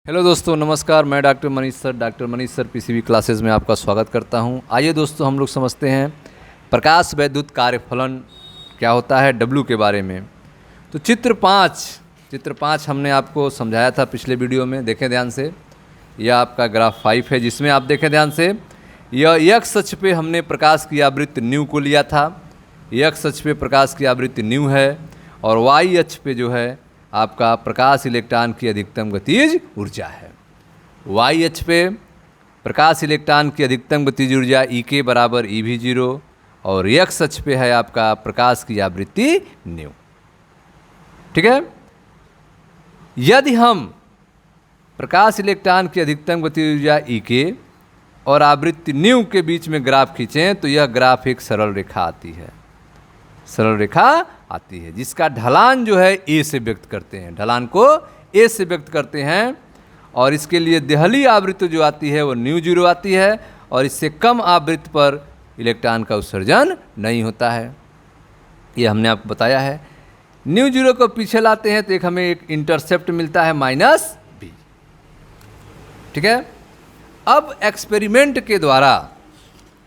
Hello दोस्तों, नमस्कार। मैं doctor Manish sir PCB classes में आपका स्वागत करता हूं। आइए दोस्तों, हम लोग समझते हैं प्रकाश वैद्युत कार्यफलन क्या होता है डब्लू के बारे में। तो चित्र पाँच हमने आपको समझाया था पिछले वीडियो में, देखें ध्यान से। यह आपका ग्राफ 5 है, जिसमें आप देखें ध्यान से, यह एक्स अक्ष पे हमने प्रकाश की आवृत्ति न्यू को लिया था। एक्स अक्ष पे प्रकाश की आवृत्ति न्यू है और वाई अक्ष पे जो है आपका प्रकाश इलेक्ट्रॉन की अधिकतम गतिज ऊर्जा है। वाई अक्ष पे प्रकाश इलेक्ट्रॉन की अधिकतम गतिज ऊर्जा ई के बराबर ई भी जीरो और एक्स अक्ष पे है आपका प्रकाश की आवृत्ति न्यू। ठीक है। यदि हम प्रकाश इलेक्ट्रॉन की अधिकतम गतिज ऊर्जा ई के और आवृत्ति न्यू के बीच में ग्राफ खींचें तो यह ग्राफ एक सरल रेखा आती है, सरल रेखा आती है, जिसका ढलान जो है ए से व्यक्त करते हैं, ढलान को ए से व्यक्त करते हैं। और इसके लिए देहली आवृत्ति जो आती है वो न्यू जीरो आती है और इससे कम आवृत्ति पर इलेक्ट्रॉन का उत्सर्जन नहीं होता है। ये हमने आपको बताया है। न्यू जीरो को पीछे लाते हैं तो एक हमें एक इंटरसेप्ट मिलता है -b। ठीक है। अब एक्सपेरिमेंट के द्वारा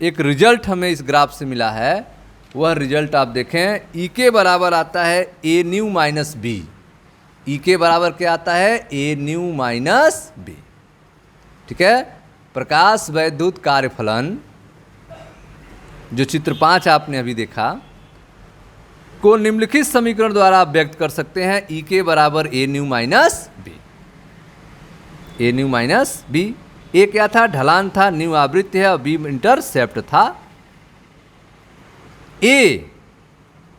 एक रिजल्ट हमें इस ग्राफ से मिला है। वह रिजल्ट आप देखें, ई के बराबर आता है a new minus b. E के बराबर क्या आता है? A new minus b. ठीक है। प्रकाश वैद्युत कार्यफलन जो चित्र 5 आपने अभी देखा को निम्नलिखित समीकरण द्वारा आप व्यक्त कर सकते हैं। ई के बराबर A new minus B. A new minus B, A क्या था? ढलान था, न्यू आवृत्ति है और बी इंटरसेप्ट था। ए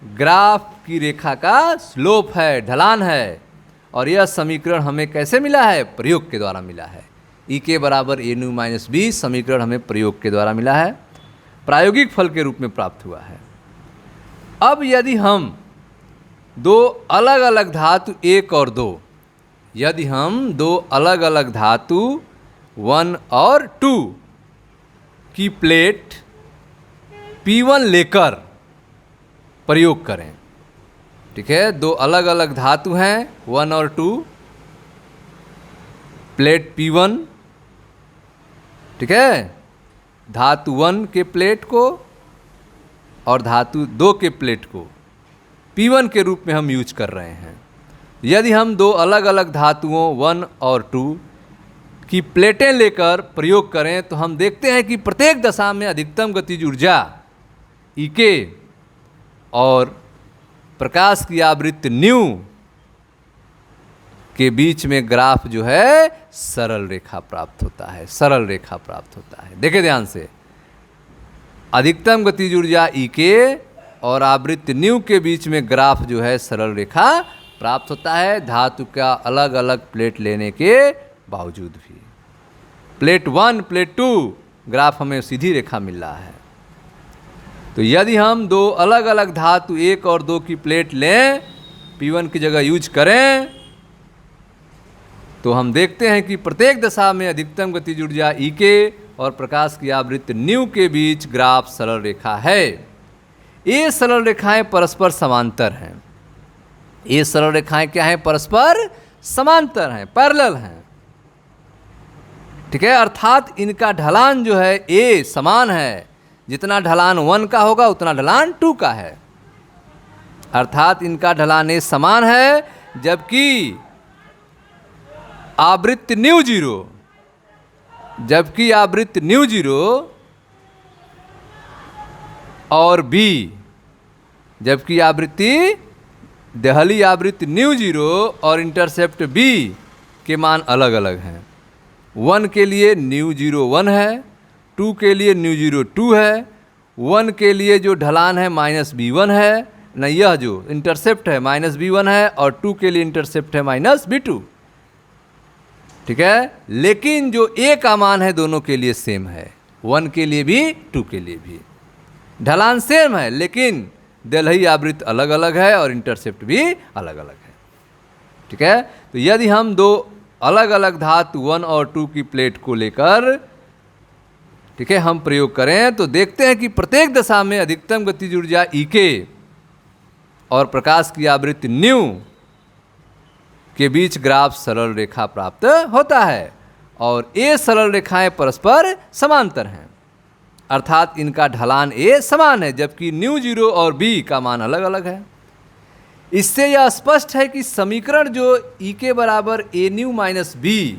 ग्राफ की रेखा का स्लोप है, ढलान है। और यह समीकरण हमें कैसे मिला है? प्रयोग के द्वारा मिला है। ई के बराबर ए न्यू माइनस बी समीकरण हमें प्रयोग के द्वारा मिला है, प्रायोगिक फल के रूप में प्राप्त हुआ है। अब यदि हम दो अलग अलग धातु 1 और 2, यदि हम दो अलग अलग धातु 1 और 2 की प्लेट P1 लेकर प्रयोग करें, ठीक है, दो अलग अलग धातु हैं 1 और 2, प्लेट P1, ठीक है, धातु 1 के प्लेट को और धातु 2 के प्लेट को P1 के रूप में हम यूज कर रहे हैं। यदि हम दो अलग अलग धातुओं 1 और 2 की प्लेटें लेकर प्रयोग करें तो हम देखते हैं कि प्रत्येक दशा में अधिकतम गतिज ऊर्जा ई के और प्रकाश की आवृत्ति न्यू के बीच में ग्राफ जो है सरल रेखा प्राप्त होता है, सरल रेखा प्राप्त होता है। देखिए ध्यान से, अधिकतम गतिज ऊर्जा ई के और आवृत्ति न्यू के बीच में ग्राफ जो है सरल रेखा प्राप्त होता है, धातु का अलग अलग प्लेट लेने के बावजूद भी। प्लेट 1, प्लेट 2 ग्राफ हमें सीधी रेखा मिल रहा है। तो यदि हम दो अलग अलग धातु 1 और 2 की प्लेट लें, P1 की जगह यूज करें, तो हम देखते हैं कि प्रत्येक दशा में अधिकतम गतिज ऊर्जा ई के और प्रकाश की आवृत्ति न्यू के बीच ग्राफ सरल रेखा है। ये सरल रेखाएं परस्पर समांतर हैं। ये सरल रेखाएं क्या हैं? परस्पर समांतर हैं, पैरेलल हैं। ठीक है। अर्थात इनका ढलान जो है ए समान है, जितना ढलान 1 का होगा उतना ढलान 2 का है। अर्थात इनका ढलान ए समान है, जबकि आवृत्ति न्यू जीरो, जबकि आवृत्ति न्यू जीरो और बी, जबकि आवृत्ति देहली आवृत्ति न्यू जीरो और इंटरसेप्ट बी के मान अलग अलग हैं। 1 के लिए न्यू जीरो 1 है, 2 के लिए न्यू जीरो 2 है, 1 के लिए जो ढलान है -b1 है, न यह जो इंटरसेप्ट है -b1 है और 2 के लिए इंटरसेप्ट है -b2। ठीक है। लेकिन जो ए का मान है दोनों के लिए सेम है, 1 के लिए भी 2 के लिए भी ढलान सेम है, लेकिन देहली आवृत्ति अलग अलग है और इंटरसेप्ट भी अलग अलग है। ठीक है। तो यदि हम दो अलग अलग धातु 1 और 2 की प्लेट को लेकर, ठीक है, हम प्रयोग करें तो देखते हैं कि प्रत्येक दशा में अधिकतम गतिज ऊर्जा ई के और प्रकाश की आवृत्ति न्यू के बीच ग्राफ सरल रेखा प्राप्त होता है और ये सरल रेखाएं परस्पर समांतर हैं, अर्थात इनका ढलान ए समान है, जबकि न्यू जीरो और बी का मान अलग अलग है। इससे यह स्पष्ट है कि समीकरण जो ई के बराबर ए न्यू माइनस बी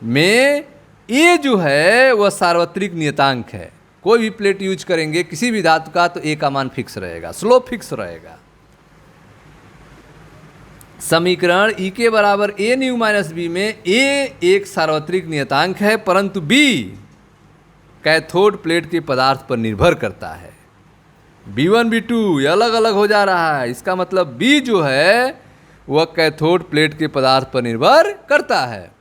में ए जो है वह सार्वत्रिक नियतांक है। कोई भी प्लेट यूज करेंगे किसी भी धातु का तो ए का मान फिक्स रहेगा, स्लोप फिक्स रहेगा। समीकरण ई के बराबर ए न्यू माइनस बी में ए एक सार्वत्रिक नियतांक है, परंतु बी कैथोड प्लेट के पदार्थ पर निर्भर करता है। B1 B2 ये अलग अलग हो जा रहा है, इसका मतलब B जो है वह कैथोड प्लेट के पदार्थ पर निर्भर करता है।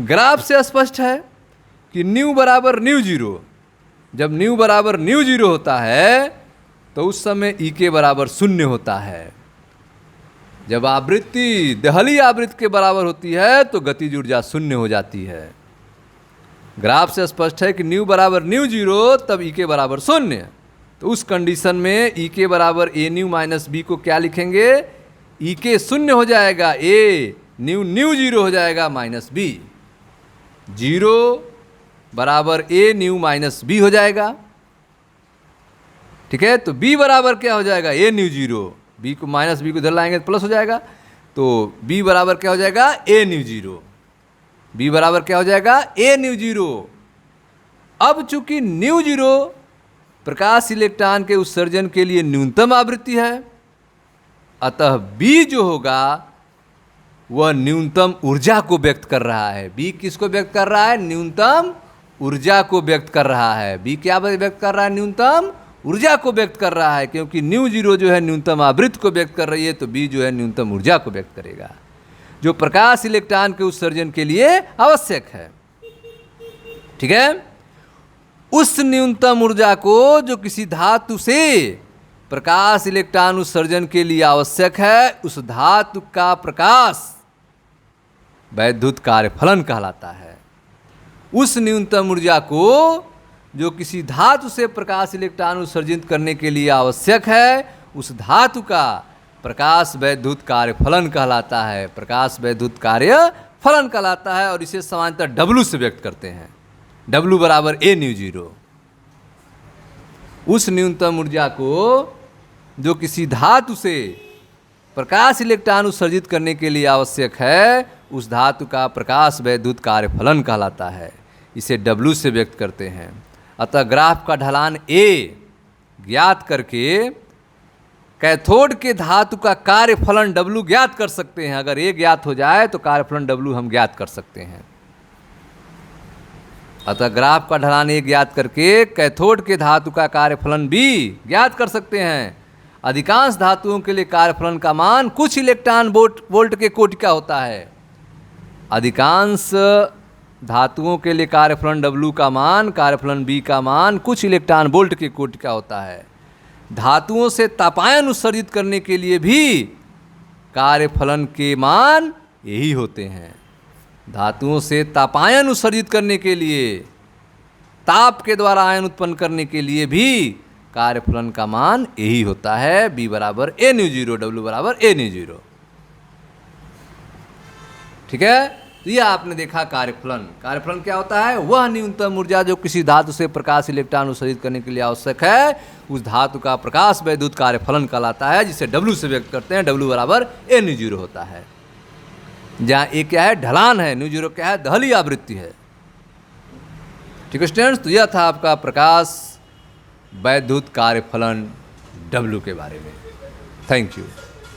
ग्राफ से स्पष्ट है कि न्यू बराबर न्यू जीरो, जब न्यू बराबर न्यू जीरो होता है तो उस समय ई के बराबर शून्य होता है। जब आवृत्ति दहली आवृत्ति के बराबर होती है तो गतिज ऊर्जा शून्य हो जाती है। ग्राफ से स्पष्ट है कि न्यू बराबर न्यू जीरो तब ई के बराबर शून्य, तो उस कंडीशन में ई के बराबर ए न्यू माइनस बी को क्या लिखेंगे, ई के शून्य हो जाएगा, ए न्यू न्यू जीरो हो जाएगा माइनस बी, जीरो बराबर ए न्यू माइनस बी हो जाएगा। ठीक है, तो बी बराबर क्या हो जाएगा, ए न्यू जीरो, बी को माइनस बी को इधर लाएंगे तो प्लस हो जाएगा, तो बी बराबर क्या हो जाएगा, ए न्यू जीरो, बी बराबर क्या हो जाएगा, ए न्यू जीरो। अब चूंकि न्यू जीरो प्रकाश इलेक्ट्रॉन के उत्सर्जन के लिए न्यूनतम आवृत्ति है, अतः बी जो होगा वह न्यूनतम ऊर्जा को व्यक्त कर रहा है। बी किसको व्यक्त कर रहा है, न्यूनतम ऊर्जा को व्यक्त कर रहा है। बी क्या व्यक्त कर रहा है, न्यूनतम ऊर्जा को व्यक्त कर रहा है, क्योंकि न्यू जीरो जो है न्यूनतम आवृत्ति को व्यक्त कर रही है, तो बी जो है न्यूनतम ऊर्जा को व्यक्त करेगा, जो प्रकाश इलेक्ट्रॉन के उत्सर्जन के लिए आवश्यक है। ठीक है, उस न्यूनतम ऊर्जा को जो किसी धातु से प्रकाश इलेक्ट्रॉन उत्सर्जन के लिए आवश्यक है, उस धातु का प्रकाश वैद्युत कार्यफलन कहलाता है। उस न्यूनतम ऊर्जा को जो किसी धातु से प्रकाश इलेक्ट्रॉन उत्सर्जित करने के लिए आवश्यक है, उस धातु का प्रकाश वैद्युत कार्यफलन कहलाता है, प्रकाश वैद्युत कार्यफलन कहलाता है, और इसे सामान्यतः डब्लू से व्यक्त करते हैं, डब्लू बराबर ए न्यू जीरो। उस न्यूनतम ऊर्जा को जो किसी धातु से प्रकाश इलेक्ट्रॉन उत्सर्जित करने के लिए आवश्यक है, उस धातु का प्रकाश वैद्युत कार्यफलन कहलाता है, इसे डब्लू से व्यक्त करते हैं। अतः ग्राफ का ढलान ए ज्ञात करके कैथोड के धातु का कार्यफलन डब्लू ज्ञात कर सकते हैं। अगर ए ज्ञात हो जाए तो कार्यफलन डब्लू हम ज्ञात कर सकते हैं। अतः ग्राफ का ढलान ए ज्ञात करके कैथोड के धातु का कार्यफलन बी ज्ञात कर सकते हैं। अधिकांश धातुओं के लिए कार्यफलन का मान कुछ इलेक्ट्रॉन वोल्ट के कोटि का होता है। अधिकांश धातुओं के लिए कार्यफलन डब्लू का मान, कार्यफलन बी का मान कुछ इलेक्ट्रॉन वोल्ट के कोटि का होता है। धातुओं से तापायन उत्सर्जित करने के लिए भी कार्यफलन के मान यही होते हैं। धातुओं से तापायन उत्सर्जित करने के लिए, ताप के द्वारा आयन उत्पन्न करने के लिए भी कार्यफलन का मान यही होता है, बी बराबर ए न्यू जीरो, डब्लू बराबर ए न्यू जीरो। ठीक है, तो यह आपने देखा कार्यफलन। कार्यफलन क्या होता है, वह न्यूनतम ऊर्जा जो किसी धातु से प्रकाश इलेक्ट्रॉन उत्सर्जित करने के लिए आवश्यक है, उस धातु का प्रकाश वैद्युत कार्यफलन कहलाता है, जिसे डब्लू से व्यक्त करते हैं। डब्लू बराबर ए न्यू जीरो होता है, जहाँ ए क्या है, ढलान है, न्यू जीरो क्या है, दहली आवृत्ति है। ठीक है स्टूडेंट्स, तो यह था आपका प्रकाश वैद्युत कार्यफलन डब्लू के बारे में। Thank you.